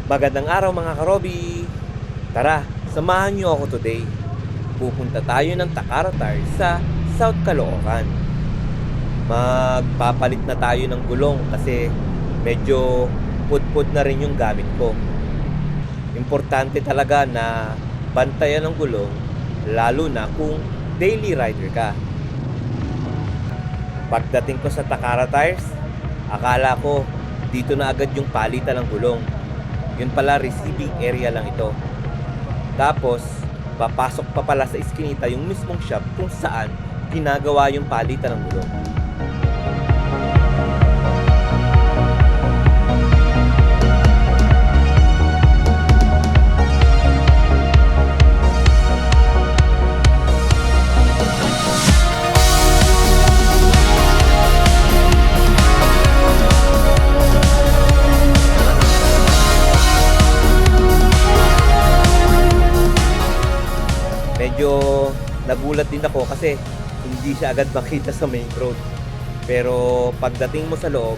Magandang araw mga karobi! Tara, samahan niyo ako today. Pupunta tayo ng Takara-Tire sa South Caloocan. Magpapalit na tayo ng gulong kasi medyo pudpud na rin yung gamit ko. Importante talaga na bantayan ng gulong lalo na kung daily rider ka. Pagdating ko sa Takara Tires, akala ko dito na agad yung palitan ng gulong. Yun pala, receiving area lang ito. Tapos, papasok pa pala sa iskinita yung mismong shop kung saan ginagawa yung palitan ng gulong. Medyo nagulat din ako kasi hindi siya agad makita sa main road. Pero pagdating mo sa loob,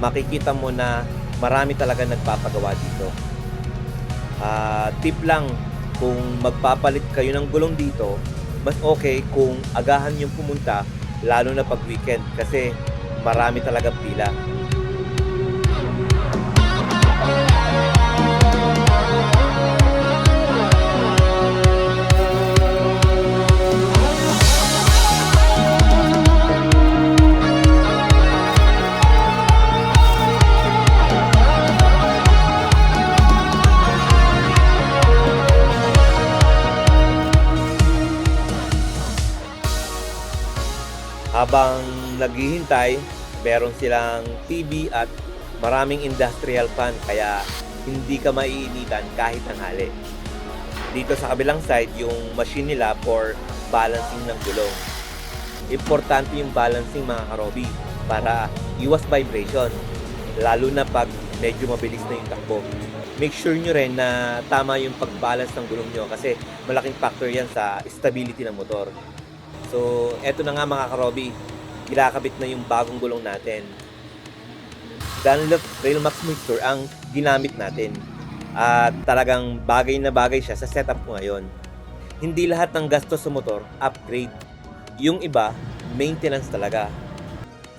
makikita mo na marami talaga nagpapagawa dito. Tip lang, kung magpapalit kayo ng gulong dito, mas okay kung agahan yung pumunta, lalo na pag weekend kasi marami talagang pila. Habang naghihintay, meron silang TV at maraming industrial fan kaya hindi ka maiinitan kahit tanghali. Dito sa kabilang side, yung machine nila for balancing ng gulong. Importante yung balancing mga karobi para iwas vibration, lalo na pag medyo mabilis na yung takbo. Make sure nyo rin na tama yung pag-balance ng gulong nyo kasi malaking factor yan sa stability ng motor. So, eto na nga mga karobi, kinakabit na yung bagong gulong natin. Dunlop Railmax Mixture ang ginamit natin. At talagang bagay na bagay siya sa setup ko ngayon. Hindi lahat ng gastos sa motor, upgrade. Yung iba, maintenance talaga.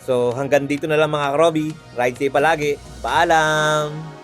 So, hanggang dito na lang mga karobi. Ride safe palagi. Paalam!